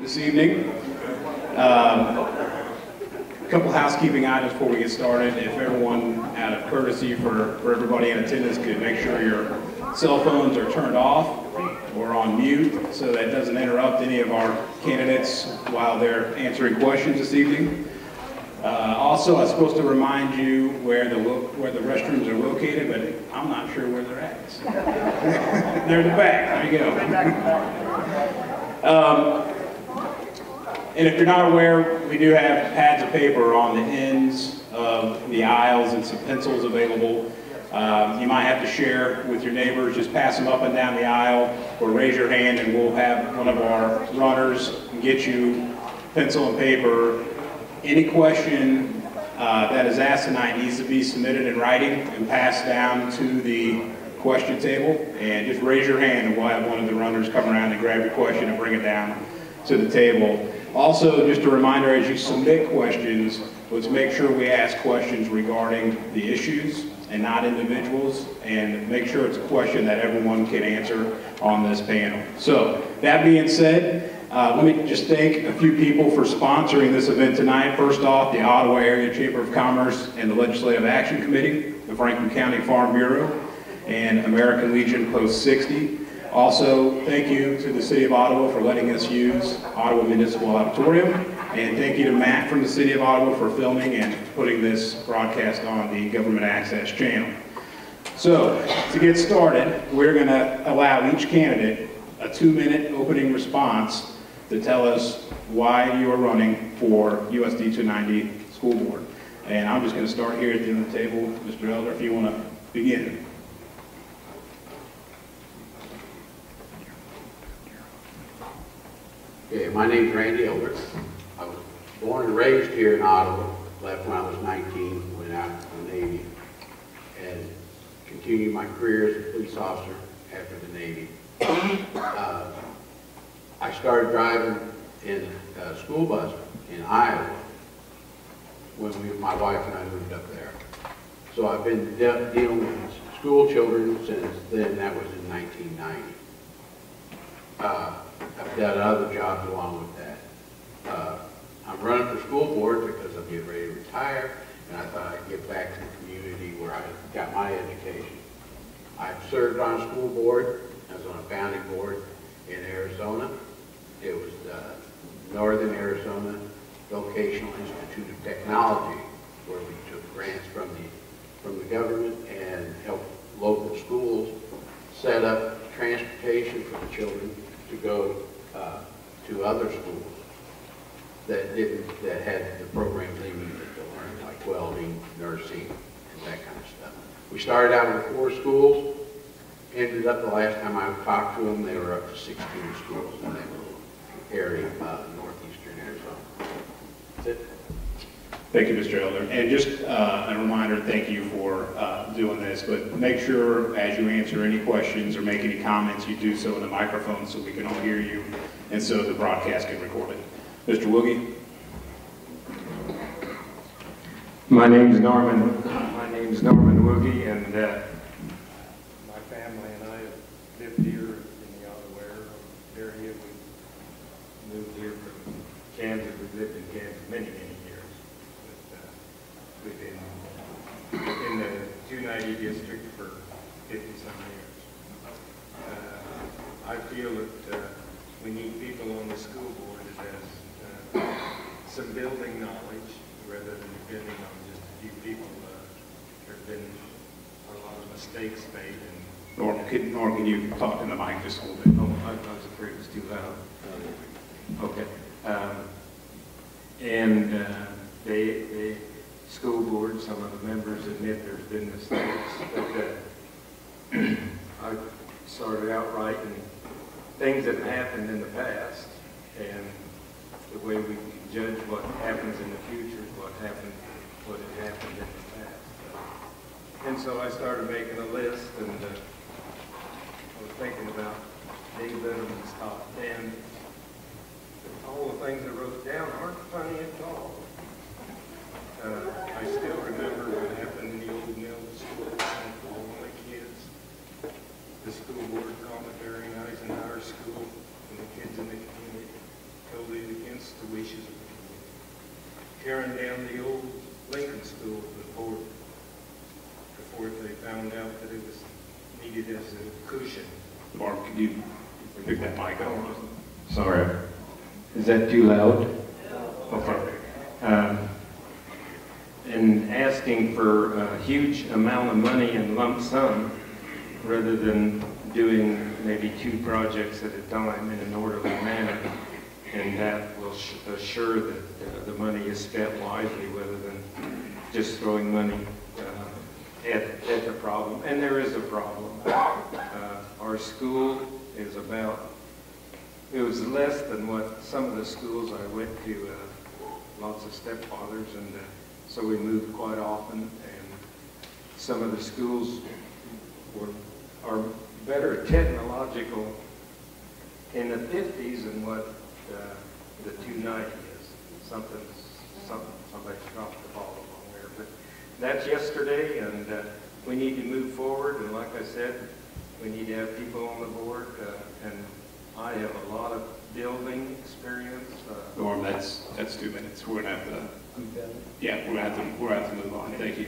this evening. A couple housekeeping items before we get started. If everyone, out of courtesy for everybody in attendance, could make sure your cell phones are turned off or on mute so that it doesn't interrupt any of our candidates while they're answering questions this evening. Also, I was supposed to remind you where the restrooms are located, but I'm not sure where they're at. So. They're in the back. There you go. And if you're not aware, we do have pads of paper on the ends of the aisles and some pencils available. You might have to share with your neighbors. Just pass them up and down the aisle or raise your hand and we'll have one of our runners get you pencil and paper. Any question that is asked tonight needs to be submitted in writing and passed down to the question table. And just raise your hand and we'll have one of the runners come around and grab your question and bring it down to the table. Also, just a reminder, as you submit questions, let's make sure we ask questions regarding the issues and not individuals, and make sure it's a question that everyone can answer on this panel. So, that being said, let me just thank a few people for sponsoring this event tonight. First off, the Ottawa Area Chamber of Commerce and the Legislative Action Committee, the Franklin County Farm Bureau, and American Legion Post 60. Also, thank you to the City of Ottawa for letting us use Ottawa Municipal Auditorium, and thank you to Matt from the City of Ottawa for filming and putting this broadcast on the Government Access channel. So, to get started, we're going to allow each candidate a 2-minute opening response to tell us why you are running for USD 290 School Board. And I'm just going to start here at the end of the table. Mr. Elder, if you want to begin. Okay, my name's Randy Elder. I was born and raised here in Ottawa, left when I was 19, went out to the Navy, and continued my career as a police officer after the Navy. I started driving in a school bus in Iowa when my wife and I moved up there. So I've been dealing with school children since then. That was in 1990. I've done other jobs along with that. I'm running for school board because I'm getting ready to retire, and I thought I'd give back to the community where I got my education. I've served on a school board. I was on a founding board in Arizona. It was the Northern Arizona Vocational Institute of Technology, where we took grants from the government and helped local schools set up transportation for the children to go to other schools that had the programs they needed to learn, like welding, nursing, and that kind of stuff. We started out with 4 schools. Ended up, the last time I talked to them, they were up to 16 schools in that little area of northeastern Arizona. That's it. Thank you, Mr. Elder. And just a reminder, thank you for doing this, but make sure as you answer any questions or make any comments, you do so in the microphone so we can all hear you and so the broadcast can record it. Mr. Woogie? My name's Norman Woogie, and my family and I have lived here in the Ottawa area. We moved here from Kansas. We've lived in Kansas many years. We've been in the 290 district for 50-some years. I feel that we need people on the school board that has some building knowledge rather than depending on just a few people. There have been a lot of mistakes made. Norm, can you talk in the mic just a little bit? Oh, I was afraid it was too loud. Okay. The school board, some of the members admit there's been mistakes, but I started out writing things that happened in the past, and the way we judge what happens in the future is what had happened in the past. And so I started making a list, and I was thinking about Dave Letterman's top 10. All the things I wrote down aren't funny at all. I still remember what happened in the old mill school for all my kids. The school board commentary nights in our school, and the kids in the community totally tearing down the old Lincoln School before they found out that it was needed as a cushion. Mark, could you pick that mic up? Sorry. Is that too loud? Okay. And asking for a huge amount of money in lump sum rather than doing maybe 2 projects at a time in an orderly manner. And that will assure that the money is spent wisely rather than just throwing money at the problem. And there is a problem. Our school is it was less than what some of the schools I went to, lots of stepfathers, and so we moved quite often, and some of the schools are better technological in the 50s than what the 290 is. Somebody's dropped the ball along there, but that's yesterday, and we need to move forward, and like I said, we need to have people on the board, and I have a lot of building experience. Norm, that's 2 minutes. We're gonna have to. Yeah, we're gonna have to move on. Thank you.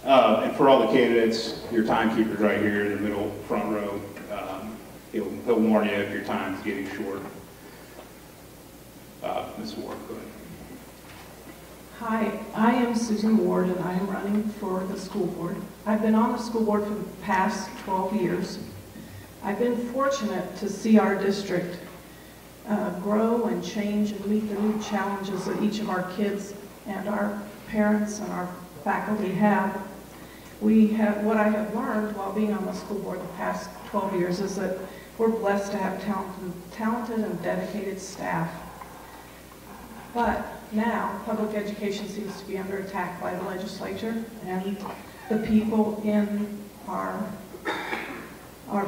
And for all the candidates, your timekeeper's right here in the middle front row. He'll warn you if your time's getting short. Ms. Ward, go ahead. Hi, I am Susan Ward, and I am running for the school board. I've been on the school board for the past 12 years. I've been fortunate to see our district grow and change and meet the new challenges that each of our kids and our parents and our faculty have. What I have learned while being on the school board the past 12 years is that we're blessed to have talented and dedicated staff. But now, public education seems to be under attack by the legislature and the people in our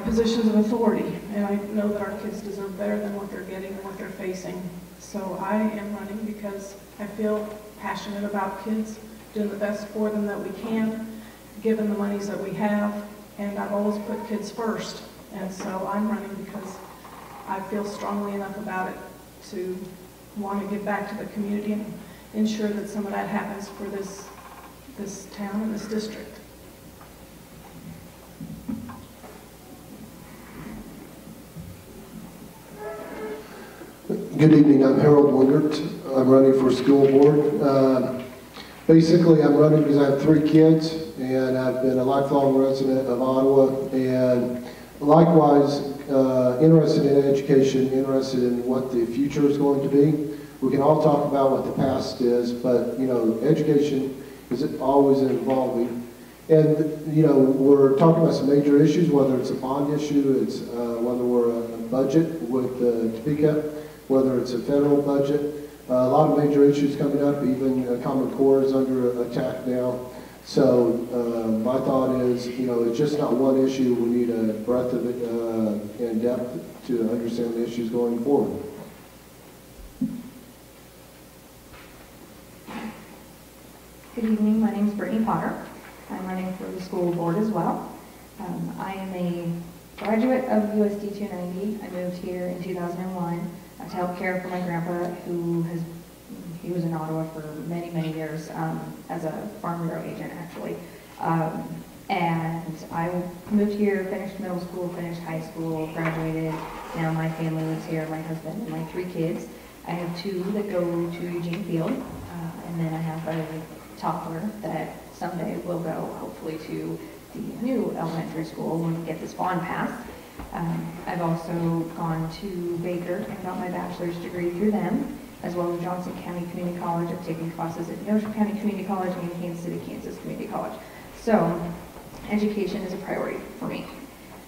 positions of authority. And I know that our kids deserve better than what they're getting and what they're facing. So I am running because I feel passionate about kids, doing the best for them that we can, given the monies that we have, and I've always put kids first. And so I'm running because I feel strongly enough about it to want to give back to the community and ensure that some of that happens for this town and this district. Good evening, I'm Harold Wingert. I'm running for school board. Basically, I'm running because I have 3 kids, and I've been a lifelong resident of Ottawa, and likewise, interested in education, interested in what the future is going to be. We can all talk about what the past is, but, you know, education is always evolving. And, you know, we're talking about some major issues, whether it's a bond issue, it's whether we're a budget with Topeka, whether it's a federal budget. A lot of major issues coming up, even Common Core is under attack now. So my thought is, you know, it's just not one issue. We need a breadth of it and depth to understand the issues going forward. Good evening, my name is Brittany Potter. I'm running for the school board as well. I am a graduate of USD 290. I moved here in 2001 to help care for my grandpa, he was in Ottawa for many, many years as a farm bureau agent, actually. And I moved here, finished middle school, finished high school, graduated. Now my family lives here, my husband and my 3 kids. I have 2 that go to Eugene Field, and then I have a toddler that someday will go, hopefully, to the new elementary school when we get this bond passed. I've also gone to Baker and got my bachelor's degree through them, as well as Johnson County Community College. I've taken classes at Neosho County Community College and Kansas City, Kansas Community College. So, education is a priority for me.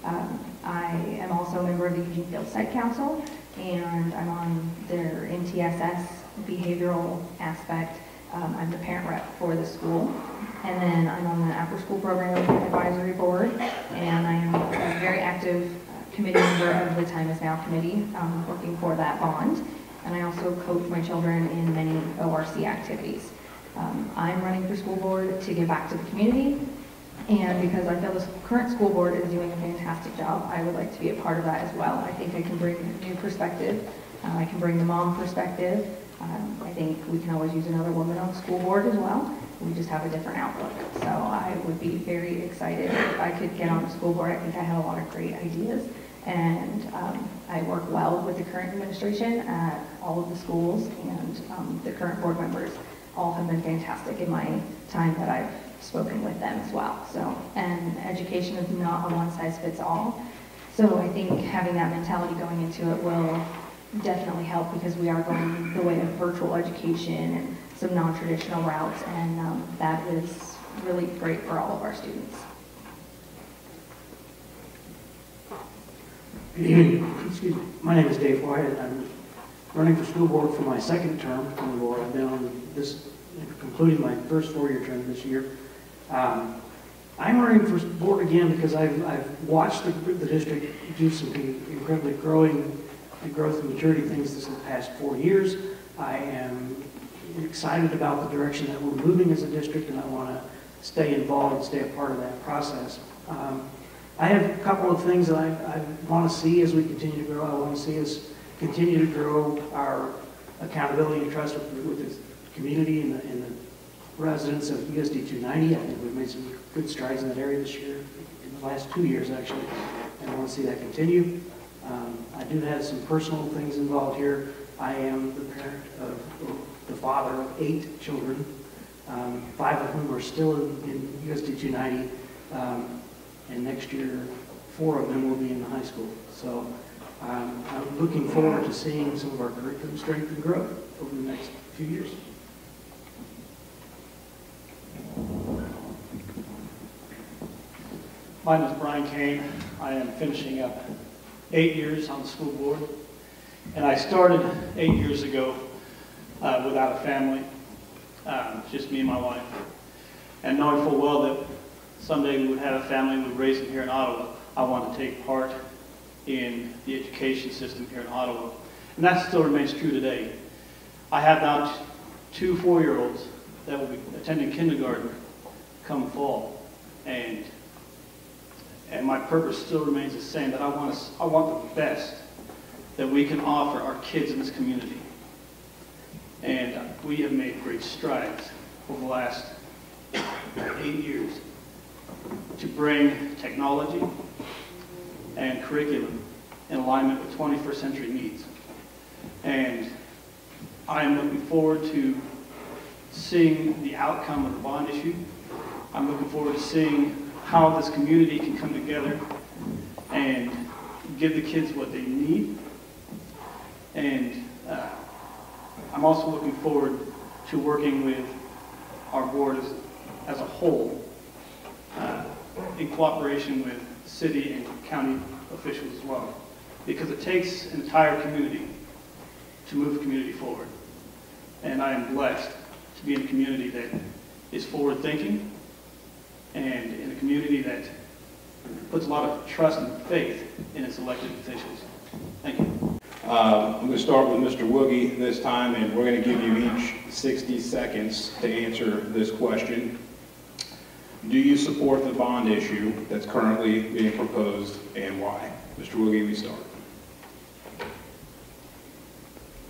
I am also a member of the Eugene Field Site Council, and I'm on their MTSS behavioral aspect. I'm the parent rep for the school, and then I'm on the after school program advisory board, and I am a very active committee member of the Time Is Now committee, working for that bond, and I also coach my children in many ORC activities. I'm running for school board to give back to the community, and because I feel this current school board is doing a fantastic job, I would like to be a part of that as well. I think I can bring a new perspective. I can bring the mom perspective. I think we can always use another woman on the school board as well. We just have a different outlook. So I would be very excited if I could get on the school board. I think I have a lot of great ideas, and I work well with the current administration at all of the schools, and the current board members all have been fantastic in my time that I've spoken with them as well. So, and education is not a one-size-fits-all. So I think having that mentality going into it will definitely help, because we are going the way of virtual education and some non-traditional routes, and that is really great for all of our students. Good evening. Excuse me. My name is Dave White. I'm running for school board for my second term on the board. I've been on this, concluding my first four-year term this year. I'm running for board again because I've watched the district do some incredibly growth and maturity things this past 4 years. I am excited about the direction that we're moving as a district, and I want to stay involved and stay a part of that process. I have a couple of things that I want to see as we continue to grow. I want to see us continue to grow our accountability and trust with the community and the residents of USD 290. I think we've made some good strides in that area this year, in the last 2 years actually, and I want to see that continue. I do have some personal things involved here. I am the parent of the father of 8 children, 5 of whom are still in USD 290, and next year 4 of them will be in the high school. So I'm looking forward to seeing some of our curriculum strength and growth over the next few years. My name is Brian Kane. I am finishing up 8 years on the school board, and I started 8 years ago without a family, just me and my wife, and knowing full well that someday we would have a family, we would raise them here in Ottawa. I want to take part in the education system here in Ottawa, and that still remains true today. I have now 2 4-year-olds that will be attending kindergarten come fall, and my purpose still remains the same, that I want the best that we can offer our kids in this community. And we have made great strides over the last 8 years to bring technology and curriculum in alignment with 21st century needs. And I am looking forward to seeing the outcome of the bond issue. I'm looking forward to seeing how this community can come together and give the kids what they need. And I'm also looking forward to working with our board as a whole in cooperation with city and county officials as well, because it takes an entire community to move the community forward. And I am blessed to be in a community that is forward-thinking, and in a community that puts a lot of trust and faith in its elected officials. Thank you. I'm going to start with Mr. Woogie this time, and we're going to give you each 60 seconds to answer this question. Do you support the bond issue that's currently being proposed, and why? Mr. Woogie, we start.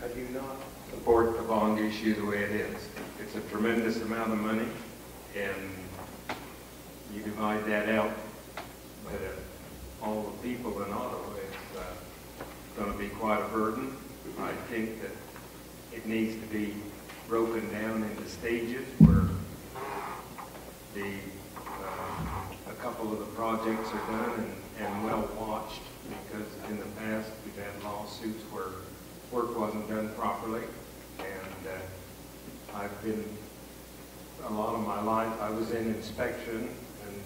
I do not support the bond issue the way it is. It's a tremendous amount of money, and you divide that out, but all the people in Ottawa, it's going to be quite a burden. I think that it needs to be broken down into stages where a couple of the projects are done and well watched, because in the past we've had lawsuits where work wasn't done properly, and I've been, a lot of my life I was in inspection, and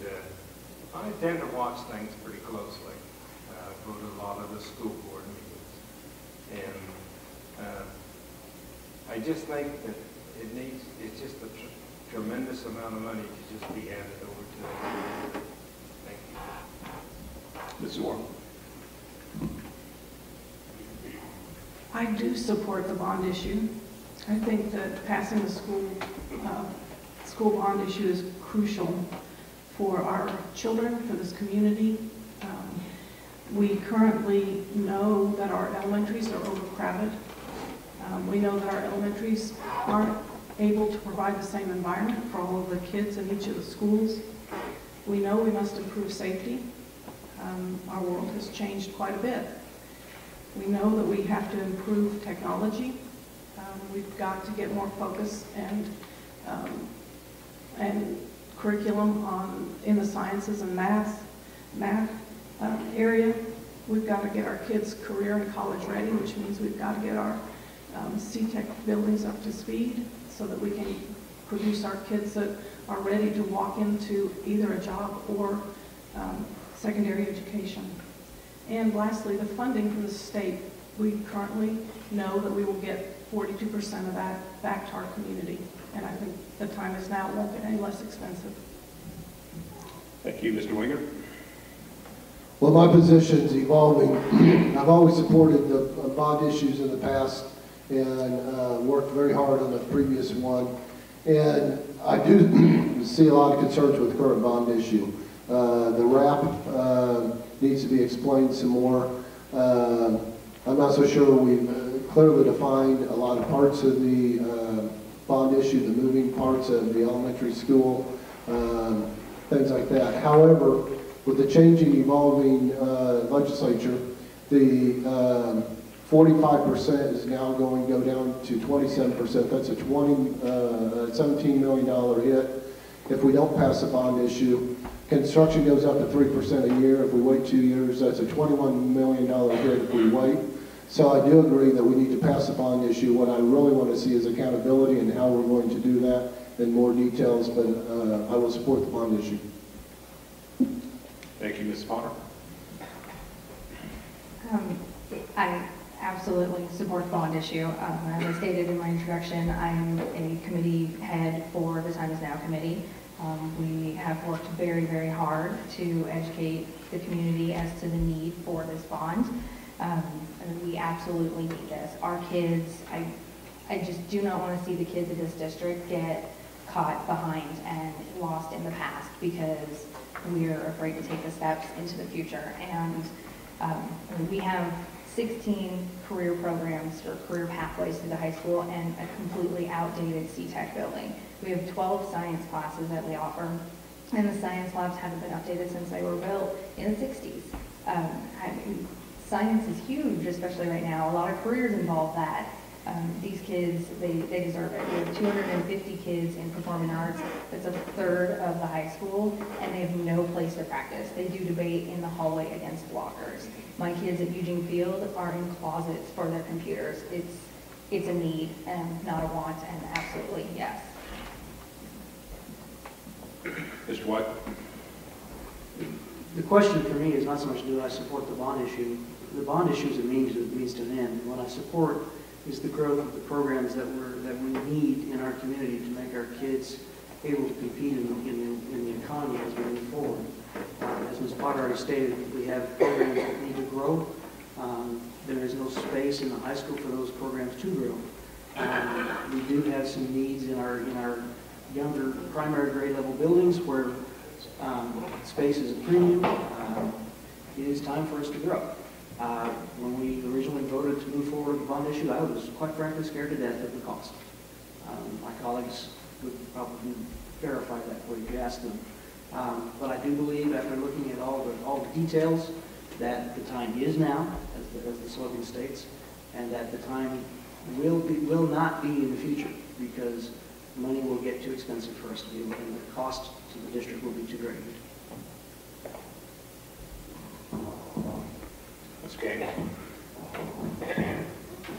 I tend to watch things pretty closely. I go to a lot of the school board meetings, and I just think that it's just a tremendous amount of money to just be handed over to them. Thank you. Ms. Orr. I do support the bond issue. I think that passing the school bond issue is crucial for our children, for this community. We currently know that our elementaries are overcrowded. We know that our elementaries aren't able to provide the same environment for all of the kids in each of the schools. We know we must improve safety. Our world has changed quite a bit. We know that we have to improve technology. We've got to get more focus and curriculum in the sciences and math area. We've got to get our kids career and college ready, which means we've got to get our CTech buildings up to speed so that we can produce our kids that are ready to walk into either a job or secondary education. And lastly, the funding from the state. We currently know that we will get 42% of that back to our community. And I think the time is now, it won't get any less expensive. Thank you, Mr. Winger. Well, my position's evolving. I've always supported the bond issues in the past and worked very hard on the previous one. And I do see a lot of concerns with the current bond issue. The RAP needs to be explained some more. I'm not so sure we've clearly defined a lot of parts of the bond issue, the moving parts of the elementary school, things like that. However, with the changing, evolving legislature, the 45% is now going to go down to 27%. That's a $17 million hit if we don't pass a bond issue. Construction goes up to 3% a year. If we wait 2 years, that's a $21 million hit if we wait. So I do agree that we need to pass a bond issue. What I really want to see is accountability and how we're going to do that in more details, but I will support the bond issue. Thank you, Ms. Potter. I absolutely support the bond issue. As I stated in my introduction, I'm a committee head for the Time Is Now committee. We have worked very, very hard to educate the community as to the need for this bond. And we absolutely need this. Our kids, I just do not want to see the kids of this district get caught behind and lost in the past because we're afraid to take the steps into the future. And we have 16 career programs or career pathways through the high school and a completely outdated CTech building. We have 12 science classes that we offer, and the science labs haven't been updated since they were built in the 60s. Science is huge, especially right now. A lot of careers involve that. These kids, they deserve it. We have 250 kids in performing arts. That's a third of the high school, and they have no place to practice. They do debate in the hallway against lockers. My kids at Eugene Field are in closets for their computers. It's a need and not a want, and absolutely yes. Mr. White? The question for me is not so much do I support the bond issue. The bond issue is a means to an end. What I support is the growth of the programs that we need in our community to make our kids able to compete in the economy as we move forward. As Ms. Potter already stated, we have programs that need to grow. There is no space in the high school for those programs to grow. We do have some needs in our younger primary grade level buildings where space is a premium. It is time for us to grow. When we originally voted to move forward with the bond issue, I was quite frankly scared to death of the cost. My colleagues would probably verify that for you if you ask them. But I do believe, after looking at all the details, that the time is now, as the slogan states, and that the time will not be in the future because money will get too expensive for us to do, and the cost to the district will be too great. Ms. King?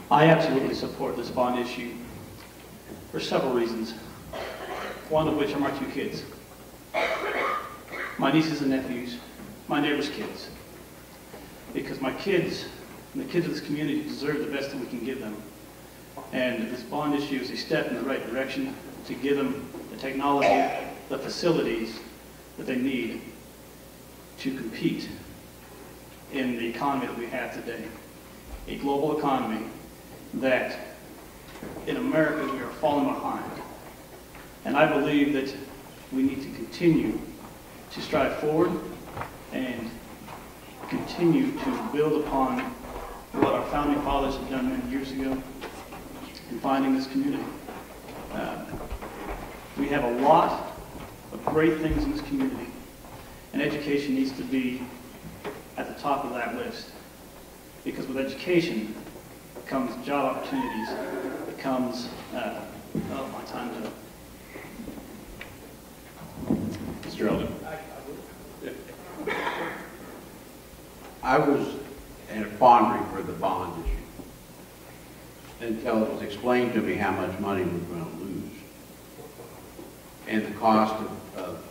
I absolutely support this bond issue for several reasons, one of which are my two kids. My nieces and nephews, my neighbors' kids. Because my kids and the kids of this community deserve the best that we can give them. And this bond issue is a step in the right direction to give them the technology, the facilities that they need to compete in the economy that we have today. A global economy that in America we are falling behind. And I believe that we need to continue to strive forward and continue to build upon what our founding fathers have done many years ago in finding this community. We have a lot of great things in this community, and education needs to be at the top of that list. Because with education comes job opportunities, comes, oh, my time's up. Mr. Eldon. I was in a quandary for the bond issue until it was explained to me how much money we're going to lose and the cost of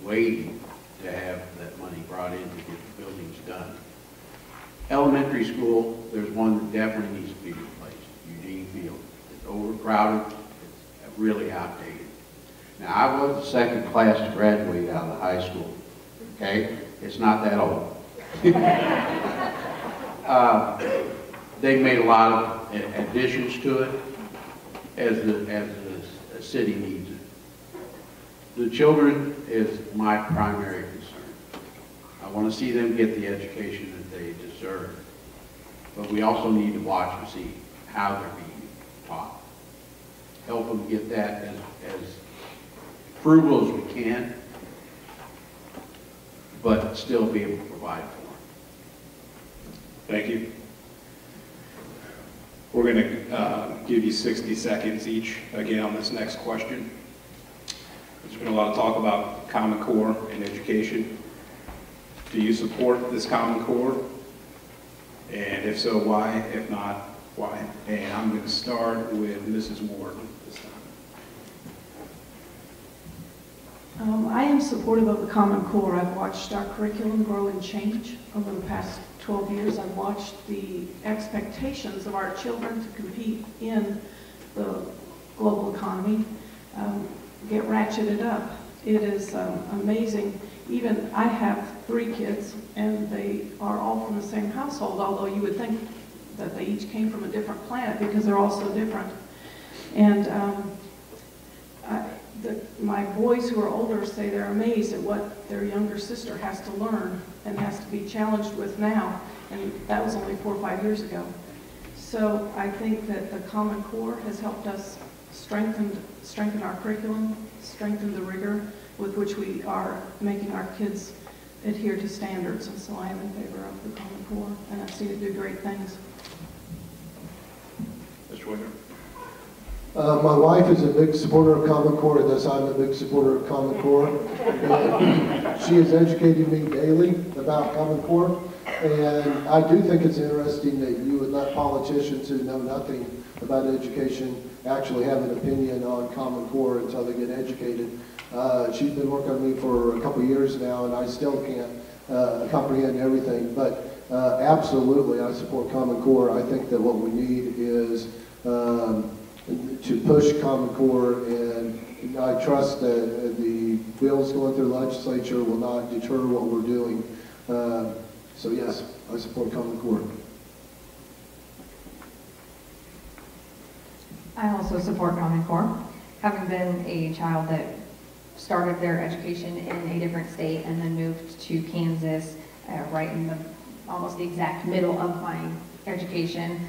waiting to have that money brought in to get the buildings done. Elementary school, there's one that definitely needs to be replaced, Eugene Field. It's overcrowded, it's really outdated. Now, I was the second class to graduate out of the high school, okay? It's not that old. They made a lot of additions to it as the city needs it. The children is my primary concern. I want to see them get the education that they deserve. But we also need to watch and see how they're being taught. Help them get that as frugal as we can, but still be able to provide for them. Thank you. We're going to give you 60 seconds each again on this next question. There's been a lot of talk about Common Core and education. Do you support this Common Core? And if so, why? If not, why? And I'm going to start with Mrs. Ward this time. I am supportive of the Common Core. I've watched our curriculum grow and change over the past 12 years. I've watched the expectations of our children to compete in the global economy get ratcheted up. It is amazing. Even I have 3 kids, and they are all from the same household, although you would think that they each came from a different planet because they're all so different. And my boys who are older say they're amazed at what their younger sister has to learn and has to be challenged with now, and that was only 4 or 5 years ago. So I think that the Common Core has helped us strengthen our curriculum, strengthen the rigor with which we are making our kids adhere to standards, and so I am in favor of the Common Core, and I've seen it do great things. Mr. Winder. My wife is a big supporter of Common Core, and thus I'm a big supporter of Common Core. She is educating me daily about Common Core, and I do think it's interesting that you would let politicians who know nothing about education actually have an opinion on Common Core until they get educated. She's been working on me for a couple of years now, and I still can't comprehend everything, but absolutely I support Common Core. I think that what we need is to push Common Core, and I trust that the bills going through the legislature will not deter what we're doing. So yes, I support Common Core. I also support Common Core. Having been a child that started their education in a different state and then moved to Kansas right in the almost the exact middle of my education,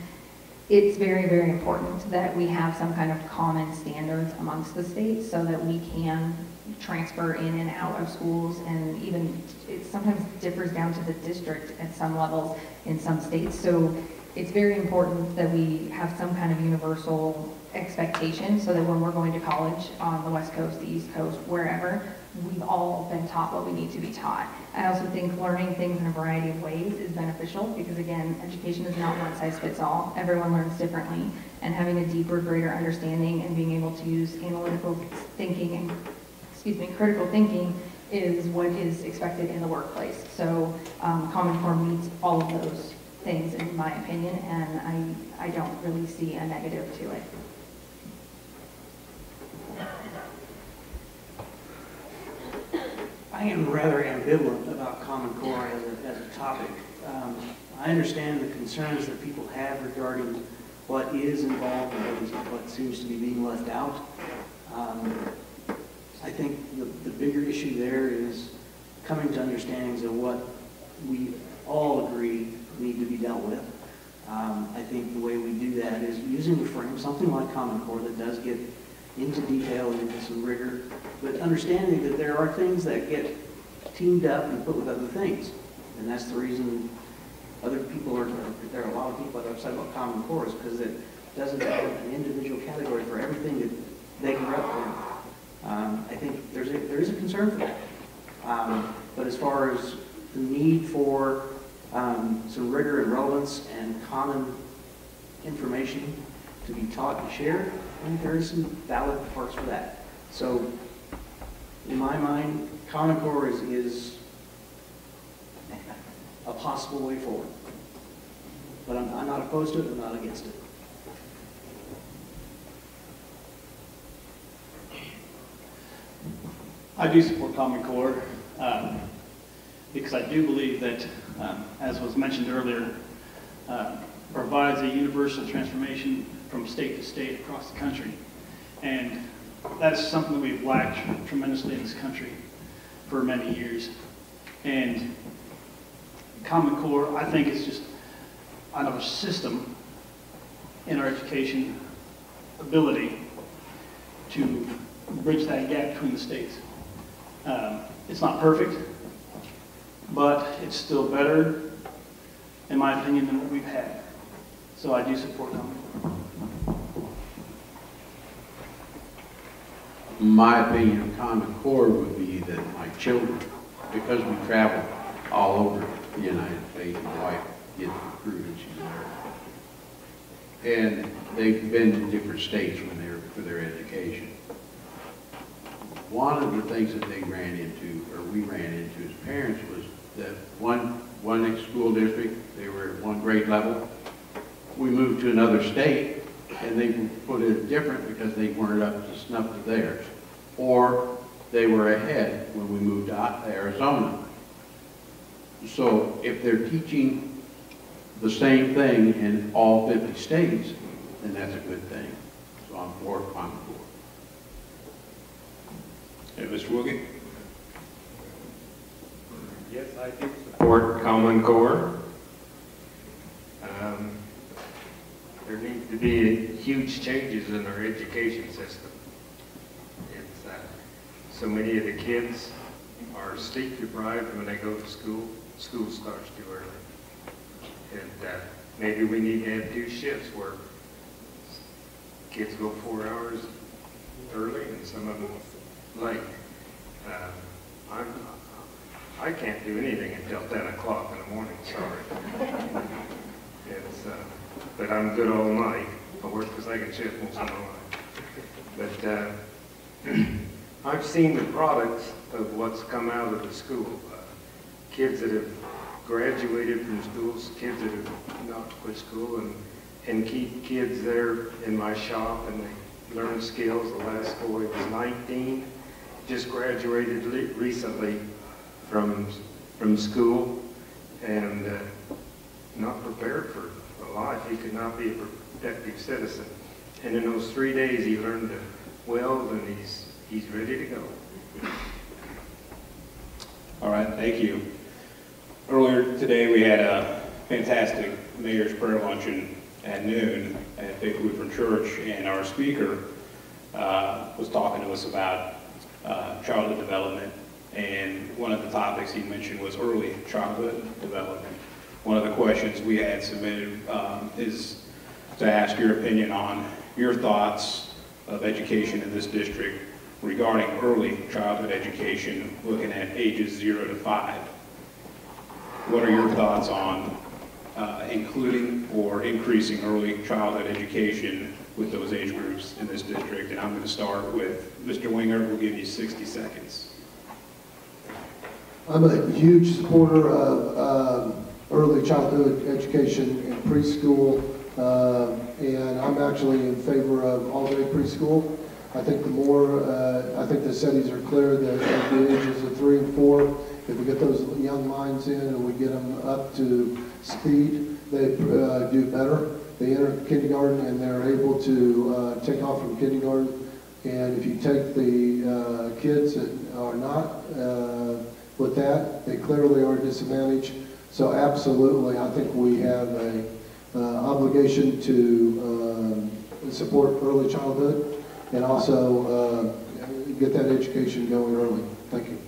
it's very, very important that we have some kind of common standards amongst the states so that we can transfer in and out of schools, and even it sometimes differs down to the district at some levels in some states. So it's very important that we have some kind of universal expectation so that when we're going to college on the West Coast, the East Coast, wherever, we've all been taught what we need to be taught. I also think learning things in a variety of ways is beneficial because, again, education is not one size fits all. Everyone learns differently, and having a deeper, greater understanding and being able to use analytical thinking and, critical thinking is what is expected in the workplace. So Common Core meets all of those things, in my opinion, and I don't really see a negative to it. I am rather ambivalent about Common Core as a topic. I understand the concerns that people have regarding what is involved and what seems to be being left out. I think the bigger issue there is coming to understandings of what we all agree need to be dealt with. I think the way we do that is using a frame, something like Common Core that does get into detail and into some rigor, but understanding that there are things that get teamed up and put with other things. And that's the reason other people there are a lot of people that are upset about Common Core, is because it doesn't have an individual category for everything that they grew up in. I think there is a concern for that. But as far as the need for some rigor and relevance and common information to be taught and shared, I think there is some valid parts for that. So, in my mind, Common Core is a possible way forward. But I'm not opposed to it, I'm not against it. I do support Common Core because I do believe that, as was mentioned earlier, provides a universal transformation from state to state across the country. And that's something that we've lacked tremendously in this country for many years. And Common Core, I think, is just another system in our education ability to bridge that gap between the states. It's not perfect, but it's still better, in my opinion, than what we've had. So I do support Common Core. My opinion of Common Core would be that my children, because we travel all over the United States, my wife gets recruited, she's American. And they've been to different states for their education. One of the things that they ran into, or we ran into as parents, was that one school district, they were at one grade level. We moved to another state, and they put it different because they weren't up to snuff to theirs. Or they were ahead when we moved to Arizona. So if they're teaching the same thing in all 50 states, then that's a good thing. So I'm for Common Core. Hey, Mr. Woogey? Yes, I do support Common Core. There needs to be huge changes in our education system. It's, so many of the kids are sleep deprived when they go to school. School starts too early. And maybe we need to have 2 shifts where kids go 4 hours early and some of them late. I can't do anything until 10 o'clock in the morning, sorry. But I'm good all night. I work the second shift most of the night. But I've seen the products of what's come out of the school. Kids that have graduated from schools, kids that have not quit school, and keep kids there in my shop, and they learn skills. The last boy was 19, just graduated recently from school, and not prepared for life. He could not be a productive citizen. And in those 3 days, he learned to weld, and he's ready to go. All right, thank you. Earlier today, we had a fantastic Mayor's Prayer Luncheon at noon at Big Lutheran Church, and our speaker was talking to us about childhood development, and one of the topics he mentioned was early childhood development. One of the questions we had submitted is to ask your opinion on your thoughts of education in this district regarding early childhood education, looking at ages 0 to 5. What are your thoughts on including or increasing early childhood education with those age groups in this district? And I'm going to start with Mr. Winger. We'll give you 60 seconds. I'm a huge supporter of early childhood education in preschool, and I'm actually in favor of all-day preschool. I think I think the studies are clear that at the ages of 3 and 4, if we get those young minds in and we get them up to speed, they do better. They enter kindergarten and they're able to take off from kindergarten. And if you take the kids that are not with that, they clearly are disadvantaged. So absolutely, I think we have a obligation to support early childhood and also get that education going early. Thank you.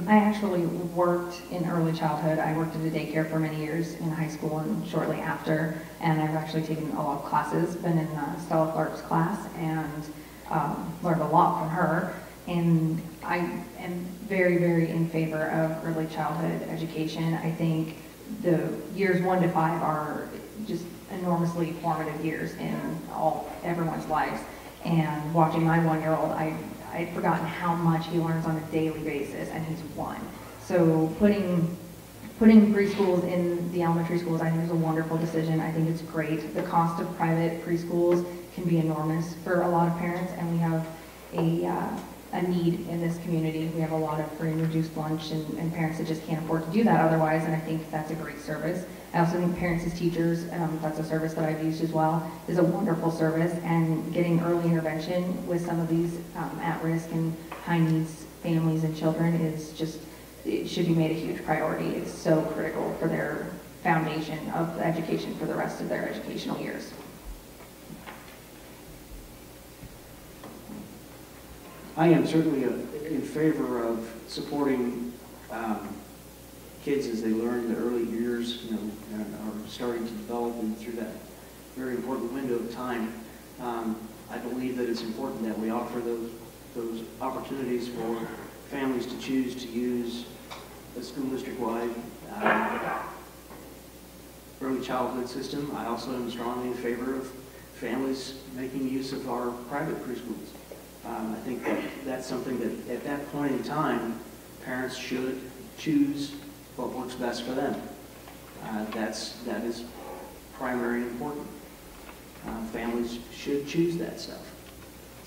I actually worked in early childhood. I worked in a daycare for many years in high school and shortly after, and I've actually taken a lot of classes, been in Stella Clark's class, and learned a lot from her. And I am very, very in favor of early childhood education. I think the years 1 to 5 are just enormously formative years in everyone's lives. And watching my 1-year-old, I'd forgotten how much he learns on a daily basis, and he's 1. So putting preschools in the elementary schools, I think is a wonderful decision. I think it's great. The cost of private preschools can be enormous for a lot of parents, and we have a need in this community. We have a lot of free and reduced lunch and parents that just can't afford to do that otherwise, and I think that's a great service. I also think Parents as Teachers, that's a service that I've used as well, is a wonderful service, and getting early intervention with some of these at-risk and high-needs families and children is just, it should be made a huge priority. It's so critical for their foundation of education for the rest of their educational years. I am certainly in favor of supporting kids as they learn the early years, and are starting to develop and through that very important window of time. I believe that it's important that we offer those opportunities for families to choose to use the school district-wide early childhood system. I also am strongly in favor of families making use of our private preschools. I think that's something that at that point in time, parents should choose what works best for them. That is primary and important. Families should choose that stuff.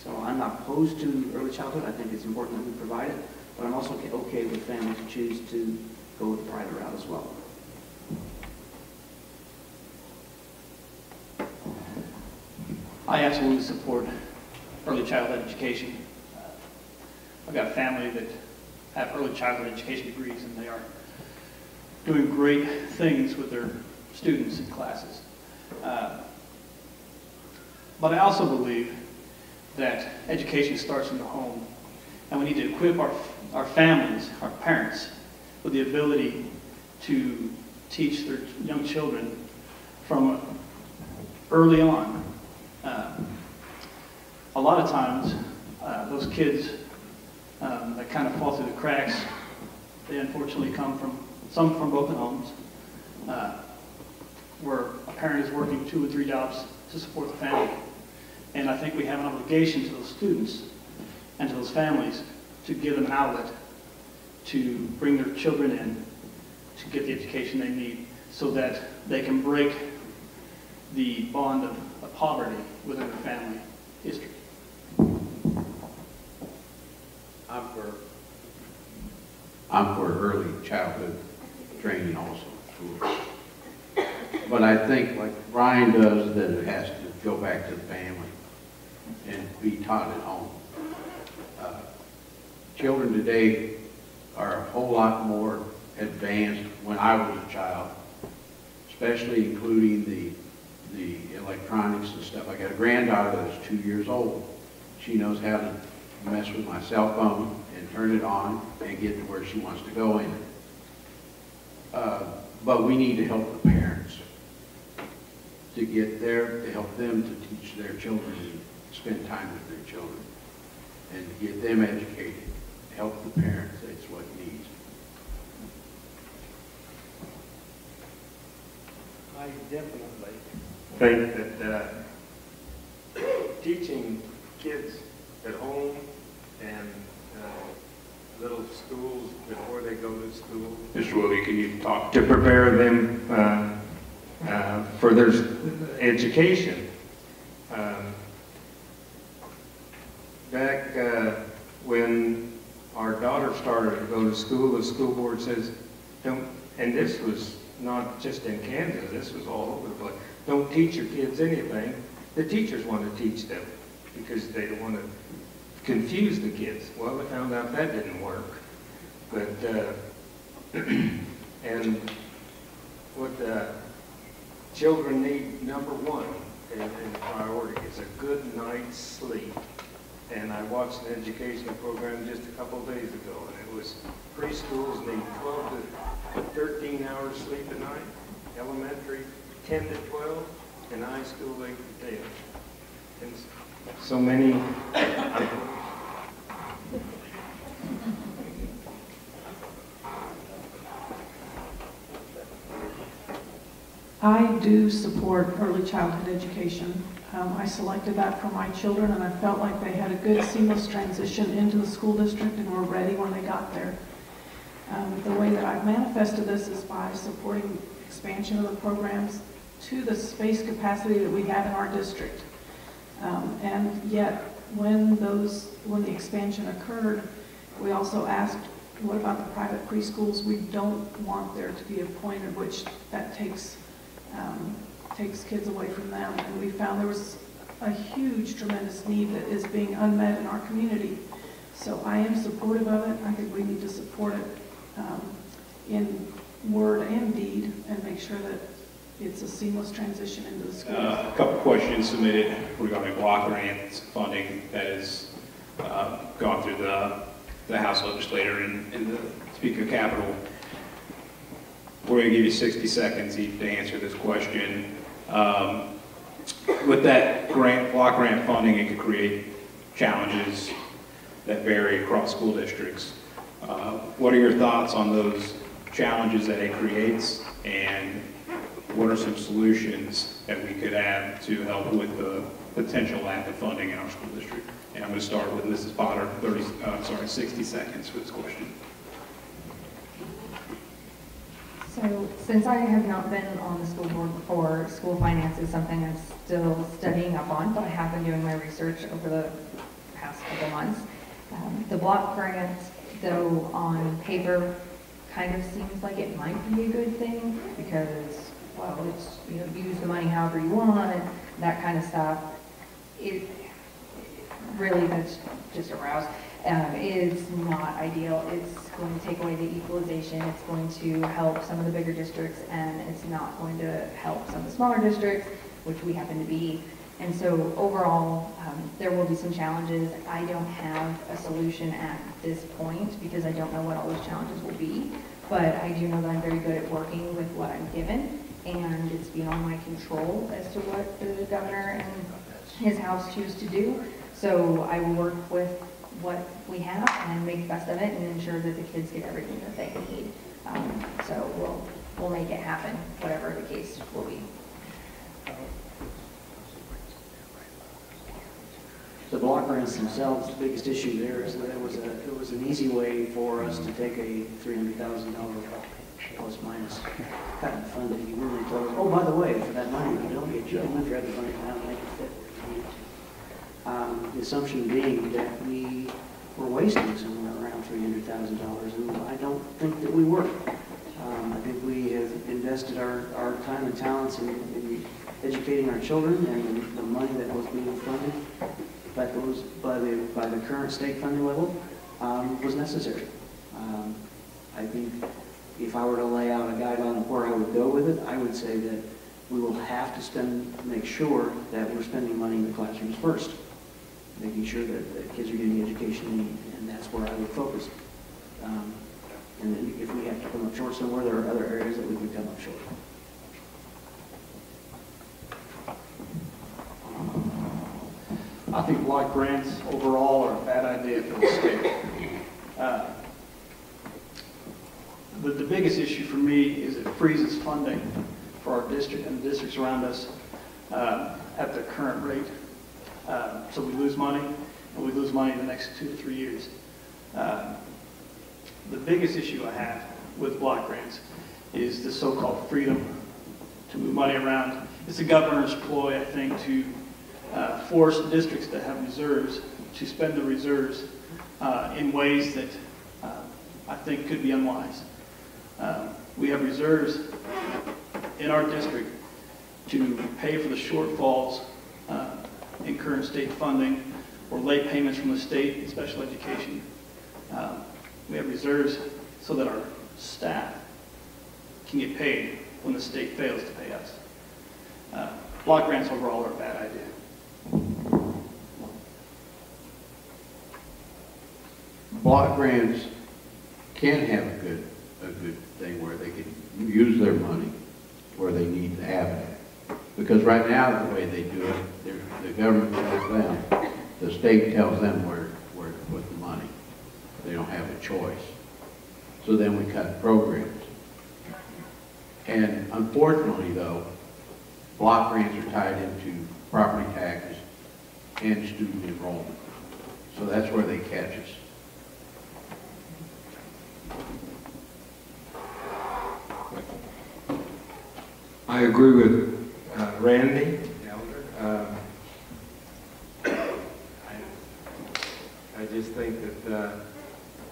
So I'm not opposed to early childhood. I think it's important that we provide it, but I'm also okay with families who choose to go the private route as well. I absolutely support early childhood education. I've got a family that have early childhood education degrees, and they are doing great things with their students and classes. But I also believe that education starts in the home, and we need to equip our families, our parents, with the ability to teach their young children from early on. A lot of times, those kids that kind of fall through the cracks, they unfortunately come from broken homes, where a parent is working 2 or 3 jobs to support the family. And I think we have an obligation to those students and to those families to give them an outlet to bring their children in to get the education they need so that they can break the bond of poverty within their family history. I'm for early childhood training also. But I think, like Brian does, that it has to go back to the family and be taught at home. Children today are a whole lot more advanced when I was a child, especially including the electronics and stuff. I got a granddaughter that's 2 years old. She knows how to mess with my cell phone and turn it on and get to where she wants to go in it. But we need to help the parents to get there, to help them to teach their children and spend time with their children and to get them educated. Help the parents, that's what needs. I definitely think that teaching kids at home and little schools before they go to school. Mr. Willie, can you talk? To prepare them for their education. Back when our daughter started to go to school, the school board says, don't, and this was not just in Kansas, this was all over the place, don't teach your kids anything. The teachers want to teach them because they don't want to confuse the kids. Well, we found out that didn't work. But And what the children need, number one, in priority, is a good night's sleep. And I watched an educational program just a couple of days ago, and it was preschools need 12 to 13 hours sleep a night, elementary 10 to 12, and high school 8 to 10. And so many. I do support early childhood education. I selected that for my children, and I felt like they had a good seamless transition into the school district and were ready when they got there. The way that I've manifested this is by supporting expansion of the programs to the space capacity that we have in our district. And yet, when the expansion occurred, we also asked, what about the private preschools? We don't want there to be a point at which that takes kids away from them. And we found there was a huge, tremendous need that is being unmet in our community. So I am supportive of it. I think we need to support it in word and deed and make sure that it's a seamless transition into the schools. A couple questions submitted regarding block grant funding that has gone through the House legislator and the Speaker Capitol. We're going to give you 60 seconds each to answer this question. With that block grant funding, it could create challenges that vary across school districts. What are your thoughts on those challenges that it creates, and what are some solutions that we could add to help with the potential lack of funding in our school district? And I'm going to start with Mrs. Potter, 60 seconds for this question. So since I have not been on the school board before, school finance is something I'm still studying up on, but I have been doing my research over the past couple months. The block grant, though, on paper kind of seems like it might be a good thing because, well, it's, you know, use the money however you want, and that kind of stuff. It really, that's just a rouse. Is not ideal. It's going to take away the equalization. It's going to help some of the bigger districts, and it's not going to help some of the smaller districts, which we happen to be. And so overall, there will be some challenges. I don't have a solution at this point because I don't know what all those challenges will be, but I do know that I'm very good at working with what I'm given, and it's beyond my control as to what the governor and his house choose to do. So I will work with what we have and make the best of it and ensure that the kids get everything that they need. So we'll make it happen, whatever the case will be. The block grants themselves, the biggest issue there is that it was an easy way for us to take a $300,000 plus minus cut in funding. You really told us, oh, by the way, for that money, you don't get, you can move your other funding around and make it fit where you need to. The assumption being that we were wasting somewhere around $300,000, and I don't think that we were. I think we have invested our time and talents in educating our children, and the money that was being funded by the current state funding level was necessary. I think if I were to lay out a guideline of where I would go with it, I would say that we will have to make sure that we're spending money in the classrooms first, making sure that the kids are getting the education they need, and that's where I would focus. And then if we have to come up short somewhere, there are other areas that we could come up short. I think block grants overall are a bad idea for the state. The biggest issue for me is it freezes funding for our district and the districts around us at the current rate. So we lose money, and we lose money in the next 2 to 3 years. The biggest issue I have with block grants is the so-called freedom to move money around. It's a governor's ploy, I think, to force districts that have reserves to spend the reserves in ways that I think could be unwise. We have reserves in our district to pay for the shortfalls in current state funding or late payments from the state in special education. We have reserves so that our staff can get paid when the state fails to pay us. Block grants overall are a bad idea. Block grants can have a good thing where they can use their money where they need to have it. Because right now, the way they do it, the government tells them, the state tells them where to put the money. They don't have a choice. So then we cut programs. And unfortunately, though, block grants are tied into property taxes and student enrollment. So that's where they catch us. I agree with Randy, Elder. I just think that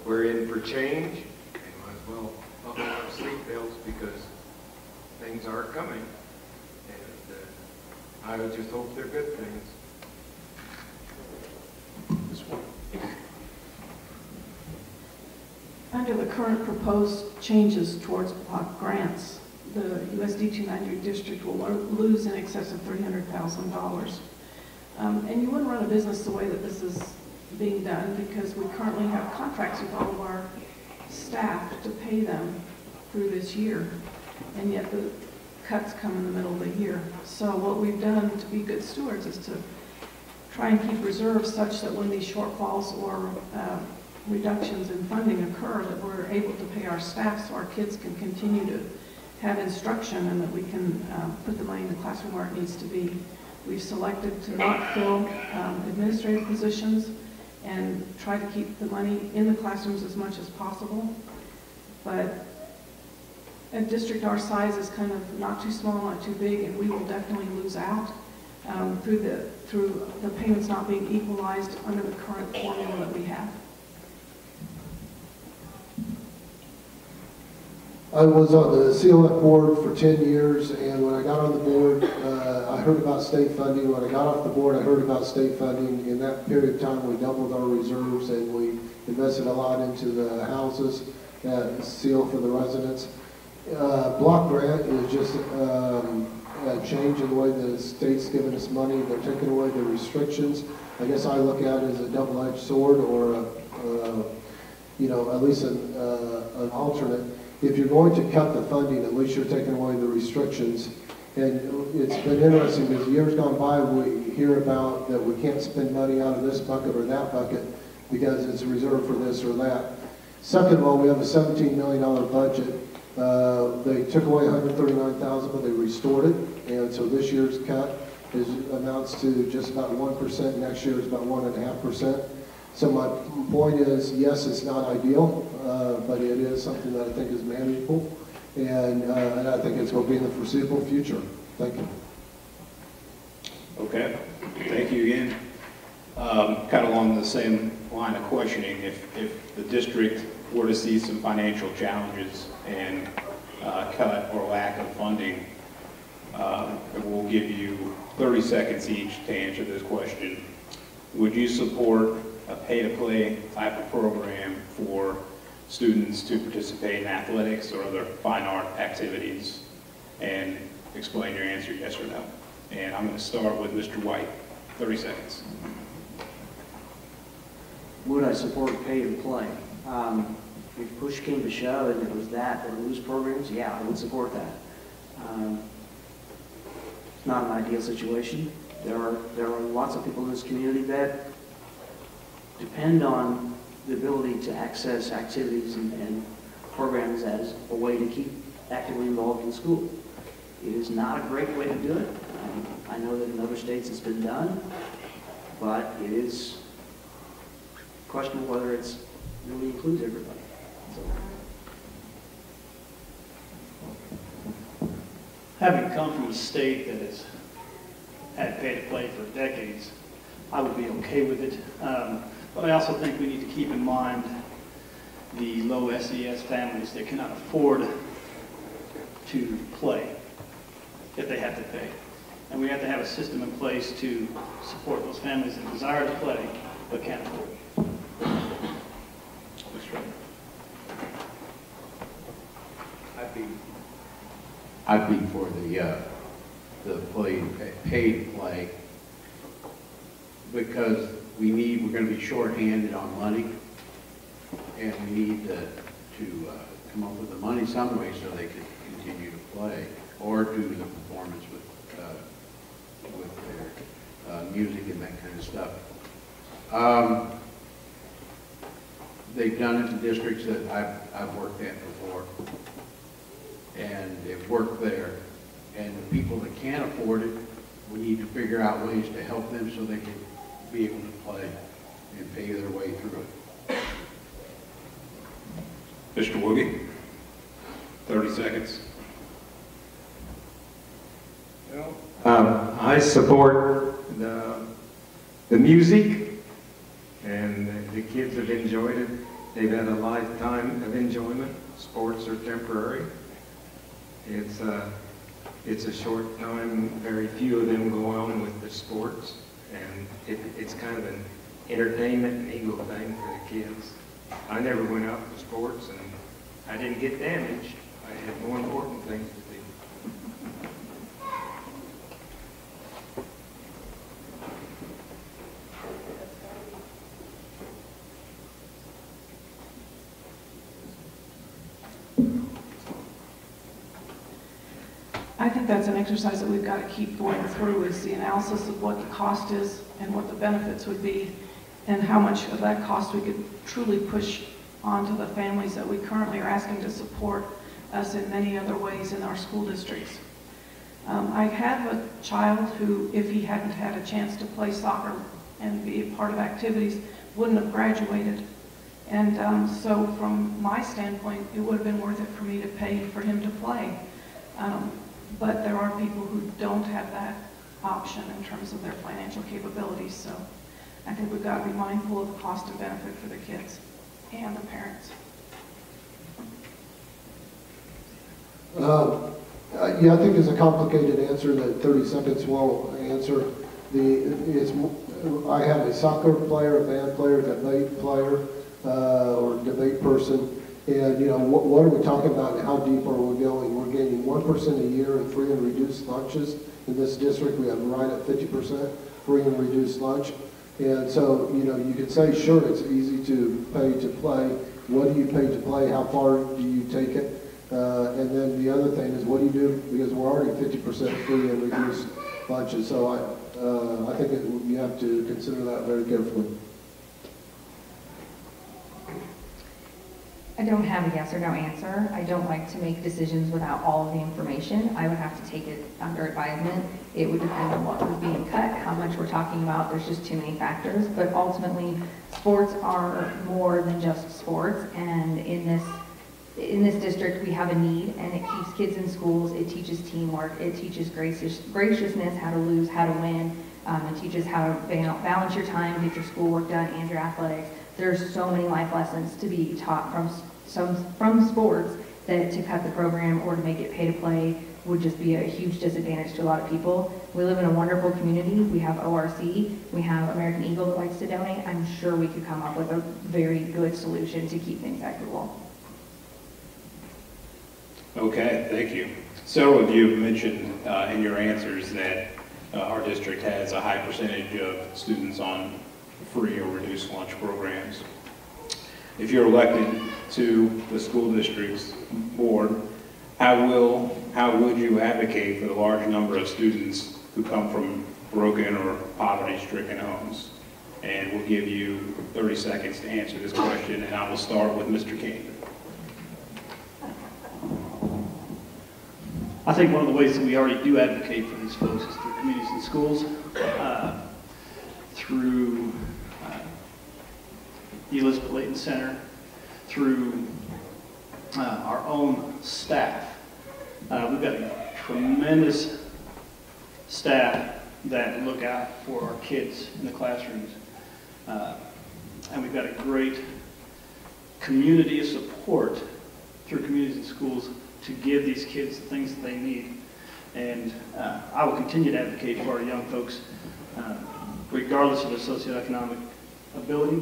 we're in for change, and might as well buckle our seatbelts because things are coming, and I would just hope they're good things. Under the current proposed changes towards block grants, the USD 290 district will lose in excess of $300,000. And you wouldn't run a business the way that this is being done because we currently have contracts with all of our staff to pay them through this year. And yet the cuts come in the middle of the year. So what we've done to be good stewards is to try and keep reserves such that when these shortfalls or reductions in funding occur, that we're able to pay our staff so our kids can continue to have instruction and that we can put the money in the classroom where it needs to be. We've selected to not fill administrative positions and try to keep the money in the classrooms as much as possible. But a district our size is kind of not too small, not too big, and we will definitely lose out through the payments not being equalized under the current formula that we have. I was on the CLF board for 10 years, and when I got on the board, I heard about state funding. When I got off the board, I heard about state funding. In that period of time, we doubled our reserves, and we invested a lot into the houses that seal for the residents. Block grant is just a change in the way the state's giving us money. They're taking away the restrictions. I guess I look at it as a double-edged sword, or at least an alternate. If you're going to cut the funding, at least you're taking away the restrictions. And it's been interesting because years gone by, we hear about that we can't spend money out of this bucket or that bucket because it's reserved for this or that. Second of all, we have a $17 million budget. They took away $139,000, but they restored it. And so this year's cut amounts to just about 1%. Next year is about 1.5%. So my point is, yes, it's not ideal, but it is something that I think is manageable, and I think it's going to be in the foreseeable future. Thank you. Okay, thank you again. Kind of along the same line of questioning, if the district were to see some financial challenges and cut or lack of funding, we'll give you 30 seconds each to answer this question. Would you support a pay-to-play type of program for students to participate in athletics or other fine art activities? And explain your answer, yes or no. And I'm going to start with Mr. White. 30 seconds. Would I support pay to play? If push came to shove and it was that or loose programs, yeah, I would support that. It's not an ideal situation. There are lots of people in this community that depend on the ability to access activities and programs as a way to keep actively involved in school. It is not a great way to do it. I know that in other states it's been done, but it is questionable whether it's really includes everybody. So. Having come from a state that has had pay-to-play for decades, I would be okay with it. But I also think we need to keep in mind the low SES families that cannot afford to play if they have to pay. And we have to have a system in place to support those families that desire to play but can't afford it. I'd be for the paid play, because we're going to be shorthanded on money, and we need to come up with the money some way so they can continue to play or do the performance with their music and that kind of stuff. They've done it in districts that I've worked at before, and it worked there. And the people that can't afford it, we need to figure out ways to help them so they can be able to play and pay their way through it. Mr. Woogie, 30 seconds. I support the music, and the kids have enjoyed it. They've had a lifetime of enjoyment. Sports are temporary. It's a short time. Very few of them go on with the sports, and it's kind of an entertainment and ego thing for the kids. I never went out for sports, and I didn't get damaged. I had more important things to do. I think that's an exercise that we've got to keep going through, is the analysis of what the cost is and what the benefits would be, and how much of that cost we could truly push onto the families that we currently are asking to support us in many other ways in our school districts. I have a child who, if he hadn't had a chance to play soccer and be a part of activities, wouldn't have graduated. And so from my standpoint, it would have been worth it for me to pay for him to play. But there are people who don't have that option in terms of their financial capabilities. So I think we've got to be mindful of the cost and benefit for the kids and the parents. Yeah, I think it's a complicated answer that 30 seconds won't answer. I have a soccer player, a band player, debate player, or debate person. And, you know, what are we talking about and how deep are we going? We're gaining 1% a year in free and reduced lunches. In this district, we have right at 50% free and reduced lunch. And so, you know, you could say, sure, it's easy to pay to play. What do you pay to play? How far do you take it? And then the other thing is, what do you do? Because we're already 50% free and reduced lunches. So I think you have to consider that very carefully. I don't have a yes or no answer. I don't like to make decisions without all of the information. I would have to take it under advisement. It would depend on what was being cut, how much we're talking about. There's just too many factors. But ultimately, sports are more than just sports. And in this district, we have a need, and it keeps kids in schools. It teaches teamwork. It teaches graciousness, how to lose, how to win. It teaches how to balance your time, get your schoolwork done, and your athletics. There's so many life lessons to be taught from sports that to cut the program or to make it pay to play would just be a huge disadvantage to a lot of people. We live in a wonderful community. We have ORC. We have American Eagle that likes to donate. I'm sure we could come up with a very good solution to keep things equitable. Okay, thank you. Several of you have mentioned in your answers that our district has a high percentage of students on free or reduced lunch programs. If you're elected to the school district's board, how would you advocate for the large number of students who come from broken or poverty-stricken homes? And we'll give you 30 seconds to answer this question, and I will start with Mr. King. I think one of the ways that we already do advocate for these folks is through communities and schools, through Elizabeth Layton Center, through our own staff. We've got a tremendous staff that look out for our kids in the classrooms. And we've got a great community of support through communities and schools to give these kids the things that they need. And I will continue to advocate for our young folks, regardless of their socioeconomic ability,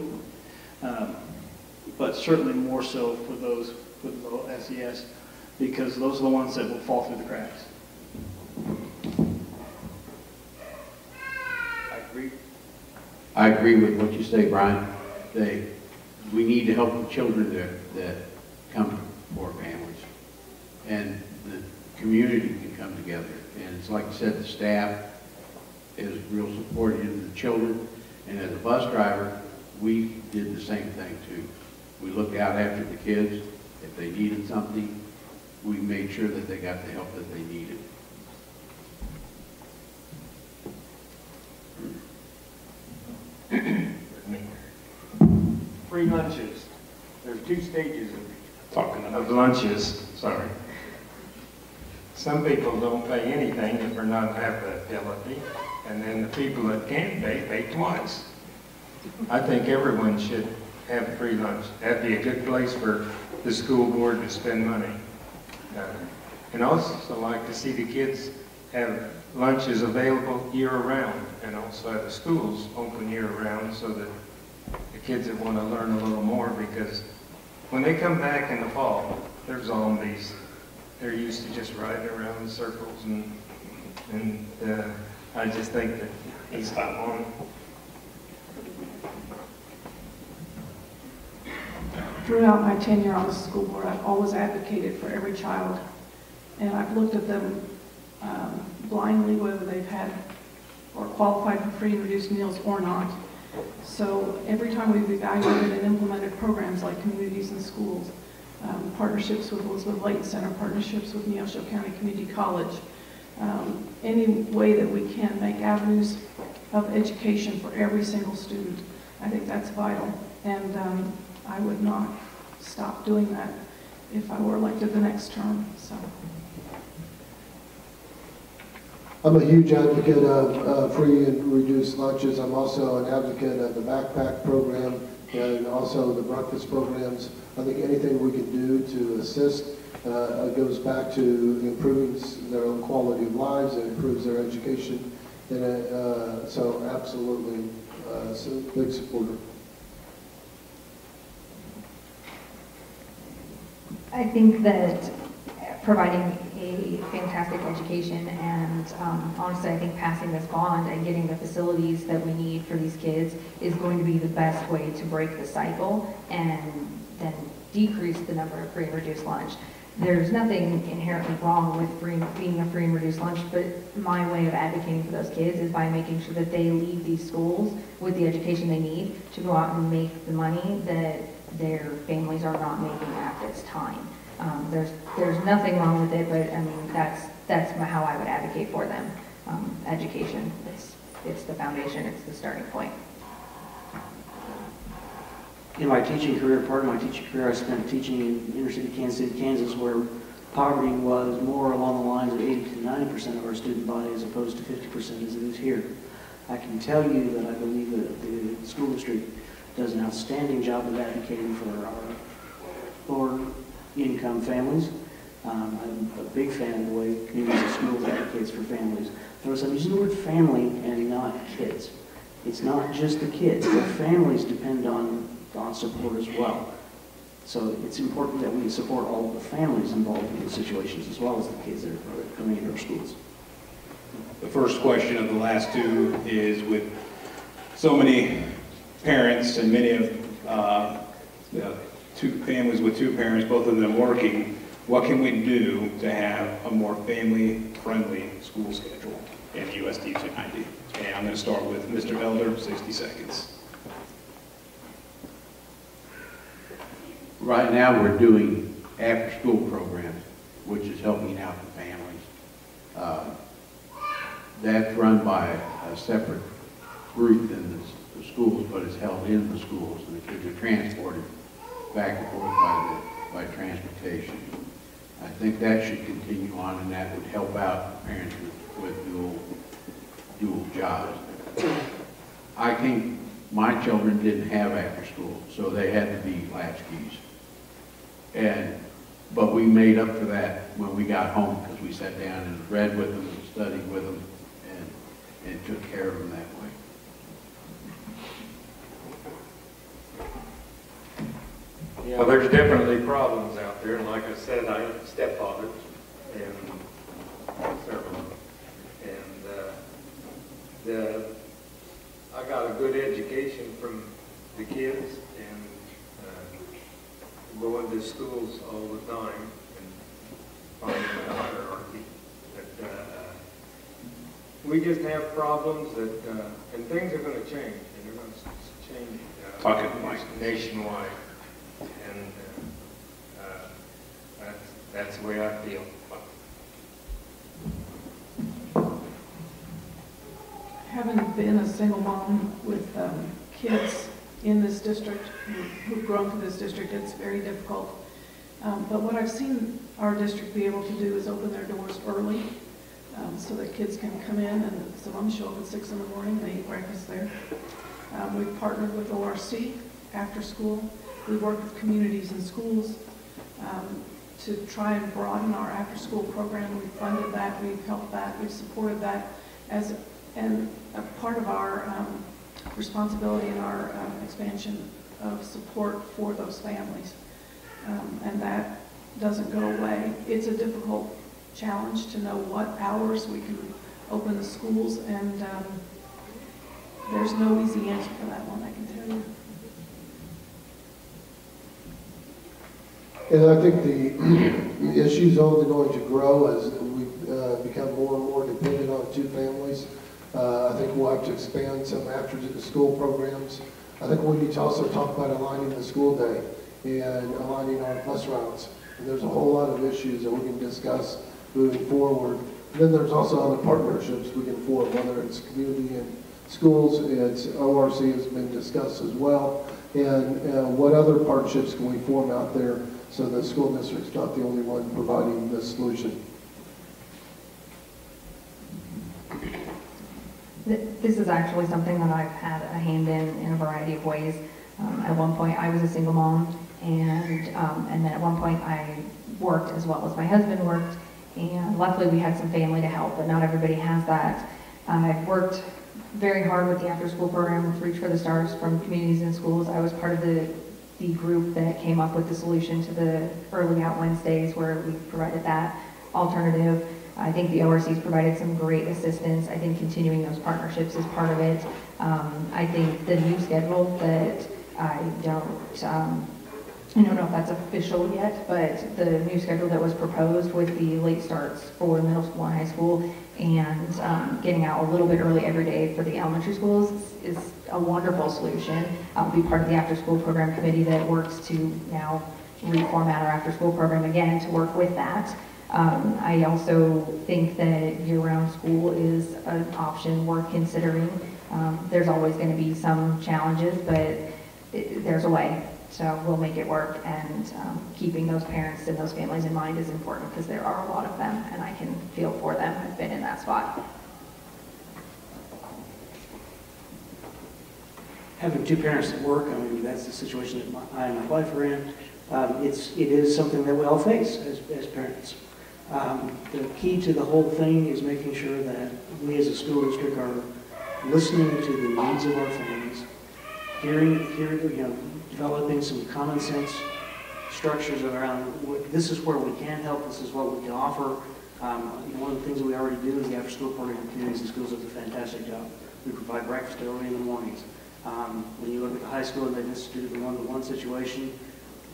but certainly more so for those with low SES. because those are the ones that will fall through the cracks. I agree with what you say, Brian. We need to help the children that come from poor families. And the community can come together. And it's like you said, the staff is real supportive of the children. And as a bus driver, we did the same thing too. We looked out after the kids. If they needed something, we made sure that they got the help that they needed. Free lunches. There's two stages Talking of lunches, sorry. Some people don't pay anything if they're not have the ability, and then the people that can pay twice. I think everyone should have free lunch. That'd be a good place for the school board to spend money. And also like to see the kids have lunches available year-round, and also have the schools open year-round so that the kids that want to learn a little more, because when they come back in the fall, they're zombies. They're used to just riding around in circles, and I just think that it's not on. Throughout my tenure on the school board, I've always advocated for every child, and I've looked at them blindly, whether they've had or qualified for free and reduced meals or not. So every time we've evaluated and implemented programs like Communities in Schools, partnerships with Elizabeth Layton Center, partnerships with Neosho County Community College, any way that we can make avenues of education for every single student, I think that's vital. And I would not stop doing that if I were elected the next term. So. I'm a huge advocate of free and reduced lunches. I'm also an advocate of the backpack program and also the breakfast programs. I think anything we can do to assist goes back to improving their own quality of lives and improves their education. And so absolutely, so big supporter. I think that providing a fantastic education and honestly, I think passing this bond and getting the facilities that we need for these kids is going to be the best way to break the cycle and then decrease the number of free and reduced lunch. There's nothing inherently wrong with being a free and reduced lunch, but my way of advocating for those kids is by making sure that they leave these schools with the education they need to go out and make the money that their families are not making at this time. There's nothing wrong with it, but I mean that's how I would advocate for them. Education, it's the foundation, it's the starting point. In my teaching career, part of my teaching career, I spent teaching in inner city Kansas City, Kansas, where poverty was more along the lines of 80 to 90% of our student body as opposed to 50% as it is here. I can tell you that I believe that the school district does an outstanding job of advocating for our lower income families. I'm a big fan of the way Communities in Schools advocates for families. Notice I'm using the word family and not kids. It's not just the kids. The families depend on support as well. So it's important that we support all of the families involved in the situations as well as the kids that are coming into our schools. The first question of the last two is, with so many parents and many of two families with two parents, both of them working, what can we do to have a more family-friendly school schedule in USD 290? And I'm going to start with Mr. Elder, 60 seconds. Right now we're doing after-school programs, which is helping out the families. That's run by a separate group in the schools, but it's held in the schools, and the kids are transported back and forth by transportation. I think that should continue on, and that would help out parents with dual jobs. My children didn't have after school, so they had to be latchkeys. But we made up for that when we got home, because we sat down and read with them and studied with them and took care of them that way. You know, there's definitely problems out there, and like I said, I have stepfathers, and several, and I got a good education from the kids, and going to schools all the time, and finding the hierarchy. But we just have problems that, and things are going to change, and they're going to change nationwide. And that's the way I feel. Having been a single mom with kids in this district, who've grown through this district, it's very difficult. But what I've seen our district be able to do is open their doors early so that kids can come in, and some of them show up at 6 in the morning, they eat breakfast there. We've partnered with ORC after school. We've worked with communities and schools to try and broaden our after-school program. We've funded that, we've helped that, we've supported that and a part of our responsibility in our expansion of support for those families. And that doesn't go away. It's a difficult challenge to know what hours we can open the schools, and there's no easy answer for that one, I can tell you. And I think the issue is only going to grow as we become more and more dependent on two families. I think we'll have to expand some after-school programs. I think we need to also talk about aligning the school day and aligning our bus routes. And there's a whole lot of issues that we can discuss moving forward. And then there's also other partnerships we can form, whether it's community and schools, it's ORC has been discussed as well. And what other partnerships can we form out there so the school district's not the only one providing the solution? This is actually something that I've had a hand in a variety of ways. At one point, I was a single mom, and then at one point I worked as well as my husband worked, and luckily we had some family to help, but not everybody has that. I've worked very hard with the after-school program with Reach for the Stars from communities and schools. I was part of the group that came up with the solution to the Early Out Wednesdays, where we provided that alternative. I think the ORC's provided some great assistance. I think continuing those partnerships is part of it. I think the new schedule that I don't know if that's official yet, but the new schedule that was proposed with the late starts for middle school and high school, and getting out a little bit early every day for the elementary schools is a wonderful solution. I'll be part of the after-school program committee that works to now reformat our after-school program again to work with that. I also think that year-round school is an option worth considering. There's always going to be some challenges, but there's a way. So we'll make it work, and keeping those parents and those families in mind is important because there are a lot of them, and I can feel for them. I've been in that spot. Having two parents at work, I mean, that's the situation that I and my wife are in. It is something that we all face as parents. The key to the whole thing is making sure that we as a school district are listening to the needs of our families, developing some common sense structures around this is where we can help, this is what we can offer. One of the things that we already do is the after-school program in communities and schools does a fantastic job. We provide breakfast early in the mornings. When you look at the high school, they've instituted a one-to-one situation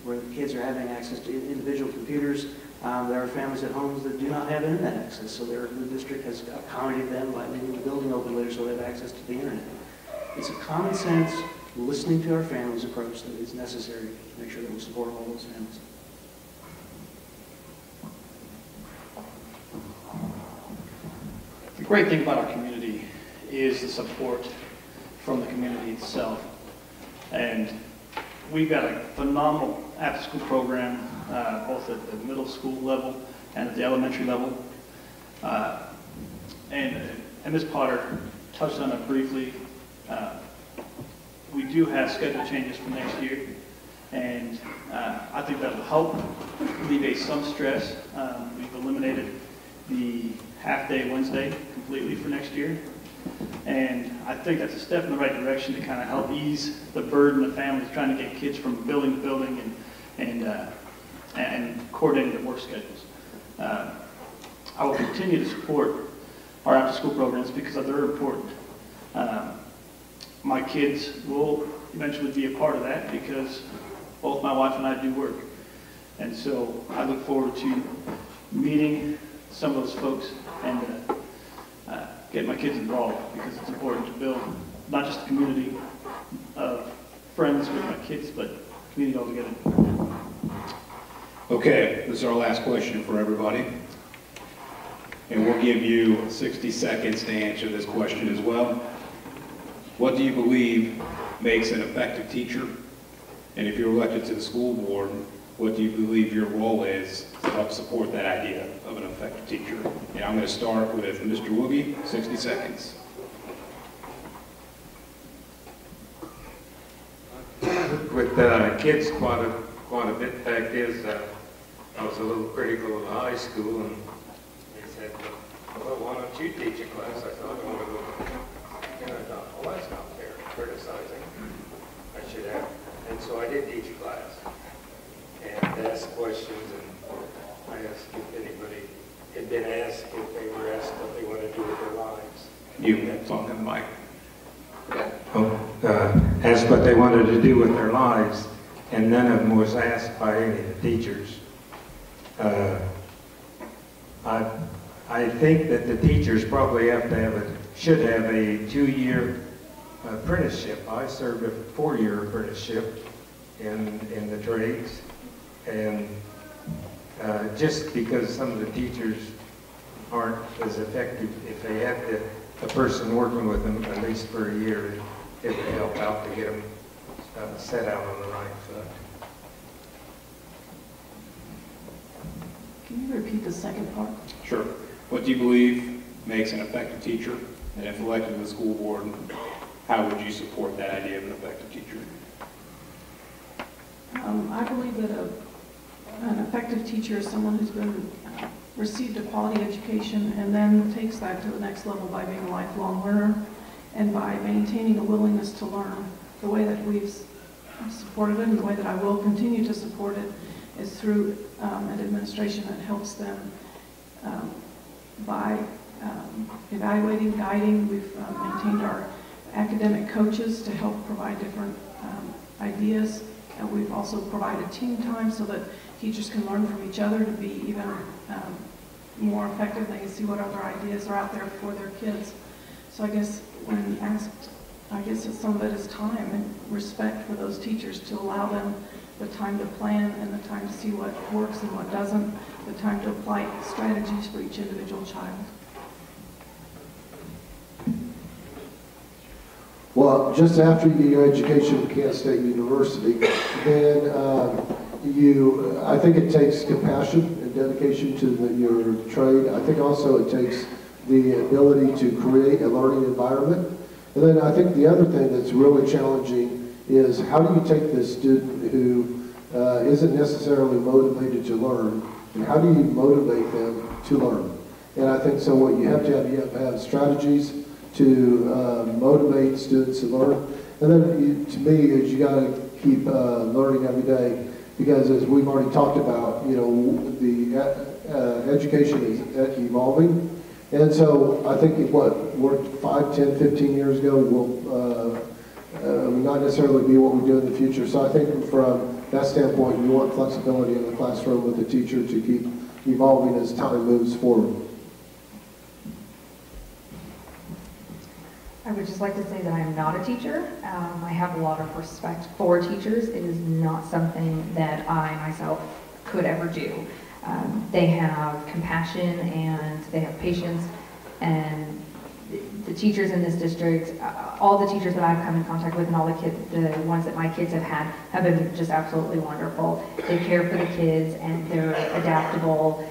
where the kids are having access to individual computers. There are families at homes that do not have internet access, so the district has accommodated them by leaving the building open later so they have access to the internet. It's a common sense, listening to our families approach that is necessary to make sure that we support all those families. The great thing about our community is the support from the community itself. And we've got a phenomenal after-school program, both at the middle school level and at the elementary level. And Ms. Potter touched on it briefly. We do have schedule changes for next year, and I think that will help alleviate some stress. We've eliminated the half-day Wednesday completely for next year, and I think that's a step in the right direction to kind of help ease the burden of families trying to get kids from building to building and and coordinating their work schedules. I will continue to support our after-school programs because they're important. My kids will eventually be a part of that because both my wife and I do work. And so I look forward to meeting some of those folks and getting my kids involved because it's important to build not just a community of friends with my kids, but community altogether. Okay, this is our last question for everybody. And we'll give you 60 seconds to answer this question as well. What do you believe makes an effective teacher? And if you're elected to the school board, what do you believe your role is to help support that idea of an effective teacher? And I'm going to start with Mr. Woogie, 60 seconds. With kids quite a bit. Fact is, I was a little critical of high school, and they said, well, why don't you teach a class? I thought I want to go. And I thought, well, that's not fair, criticizing. I should have. And so I did teach a class and asked questions, and I asked if anybody had been asked if they were asked what they want to do with their lives. You talk on the mic. Asked what they wanted to do with their lives, and none of them was asked by any of the teachers. I think that the teachers probably should have a 2-year apprenticeship. I served a 4-year apprenticeship in the trades, and just because some of the teachers aren't as effective, if they had a person working with them at least for a year, it would help out to get them set out on the right foot. Can you repeat the second part? Sure. What do you believe makes an effective teacher? And if elected to the school board, how would you support that idea of an effective teacher? I believe that an effective teacher is someone who's been received a quality education and then takes that to the next level by being a lifelong learner and by maintaining a willingness to learn. The way that we've supported it and the way that I will continue to support it is through an administration that helps them by evaluating, guiding. We've maintained our academic coaches to help provide different ideas. And we've also provided team time so that teachers can learn from each other to be even more effective. They can see what other ideas are out there for their kids. So I guess when asked, I guess some of it is time and respect for those teachers to allow them the time to plan and the time to see what works and what doesn't, the time to apply strategies for each individual child. Well, just after you get your education at Kansas State University, then I think it takes compassion and dedication to your trade. I think also it takes the ability to create a learning environment. And then I think the other thing that's really challenging is how do you take this student who isn't necessarily motivated to learn, and how do you motivate them to learn? And I think so what you have to have strategies to motivate students to learn. And then to me, is you got to keep learning every day, because as we've already talked about, you know, the education is evolving. And so I think what worked 5, 10, 15 years ago will not necessarily be what we do in the future. So I think from that standpoint, you want flexibility in the classroom with the teacher to keep evolving as time moves forward. I would just like to say that I am not a teacher. I have a lot of respect for teachers. It is not something that I myself could ever do. They have compassion and they have patience, and the teachers in this district, all the teachers that I've come in contact with and all the ones that my kids have been just absolutely wonderful. They care for the kids and they're adaptable.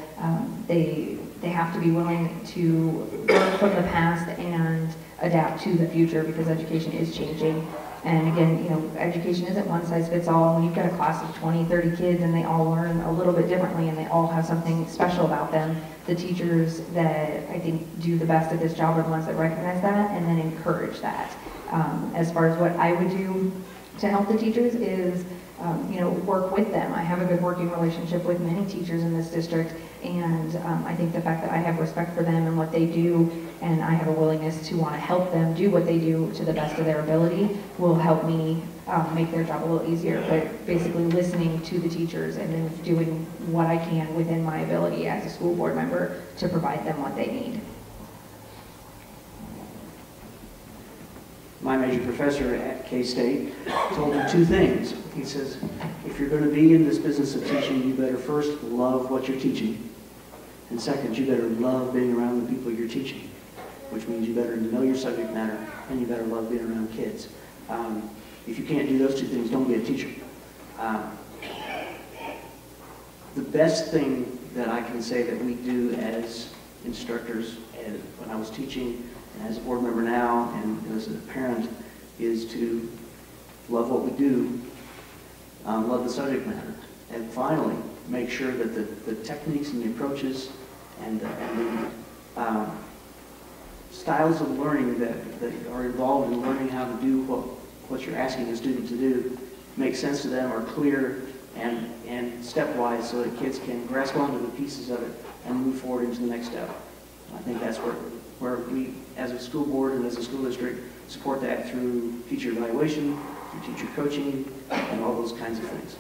They have to be willing to learn from the past and adapt to the future, because education is changing. And again, you know, education isn't one size fits all. When you've got a class of 20, 30 kids and they all learn a little bit differently and they all have something special about them, the teachers that I think do the best at this job are the ones that recognize that and then encourage that. As far as what I would do, to help the teachers is, work with them. I have a good working relationship with many teachers in this district, and I think the fact that I have respect for them and what they do, and I have a willingness to want to help them do what they do to the best of their ability will help me make their job a little easier. But basically listening to the teachers and then doing what I can within my ability as a school board member to provide them what they need. My major professor at K-State told me two things. He says, if you're going to be in this business of teaching, you better first love what you're teaching. And second, you better love being around the people you're teaching, which means you better know your subject matter and you better love being around kids. If you can't do those two things, don't be a teacher. The best thing that I can say that we do as instructors, and when I was teaching, and as a board member now, and as a parent, is to love what we do, love the subject matter, and finally, make sure that the techniques and the approaches and the styles of learning that are involved in learning how to do what you're asking a student to do make sense to them, are clear and stepwise, so that kids can grasp onto the pieces of it and move forward into the next step. I think that's where we, as a school board and as a school district, support that through teacher evaluation, through teacher coaching, and all those kinds of things.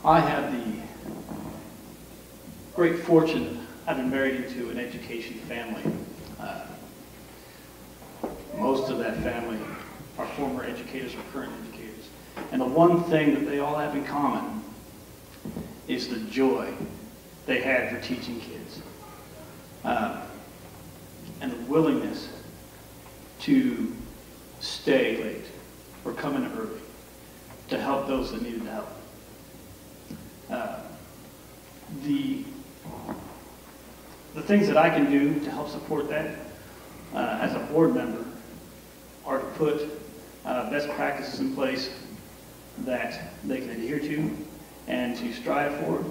I have the great fortune, I've been married into an education family. Most of that family are former educators or current educators. And the one thing that they all have in common is the joy they had for teaching kids. And the willingness to stay late or come in early to help those that needed help. The things that I can do to help support that as a board member are to put best practices in place that they can adhere to and to strive for,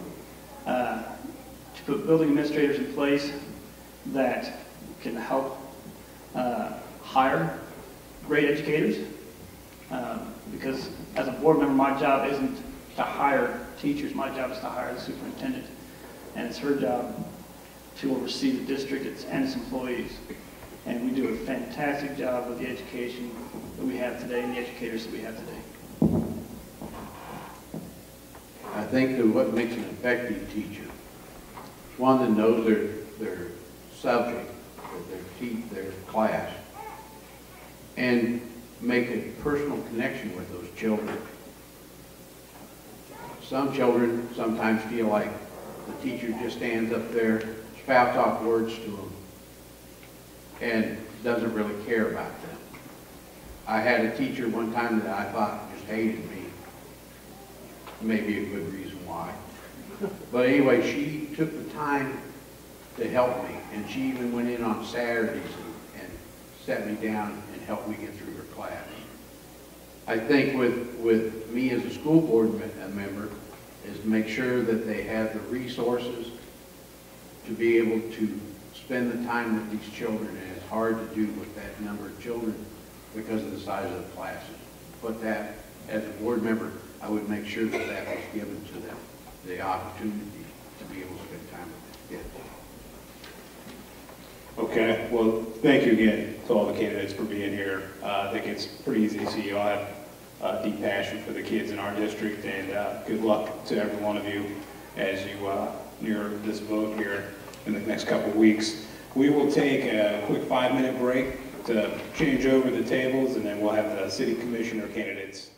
to put building administrators in place that can help hire great educators, because as a board member, my job isn't to hire teachers, my job is to hire the superintendent, and it's her job to oversee the district and its employees. And we do a fantastic job with the education that we have today and the educators that we have today. I think that what makes an effective teacher is one that knows their subject, their class, and make a personal connection with those children. Some children sometimes feel like the teacher just stands up there, spouts off words to them, and doesn't really care about them. I had a teacher one time that I thought just hated me. Maybe a good reason why. But anyway, she took the time to help me, and she even went in on Saturdays and sat me down and helped me get through her class. I think with me as a school board member is to make sure that they have the resources to be able to spend the time with these children, and it's hard to do with that number of children because of the size of the classes. But that, as a board member, I would make sure that that was given to them, the opportunity to be able to spend time with the kids. Okay, well, thank you again to all the candidates for being here. I think it's pretty easy to see you all have a deep passion for the kids in our district, and good luck to every one of you as you near this vote here in the next couple of weeks. We will take a quick 5-minute break to change over the tables, and then we'll have the city commissioner candidates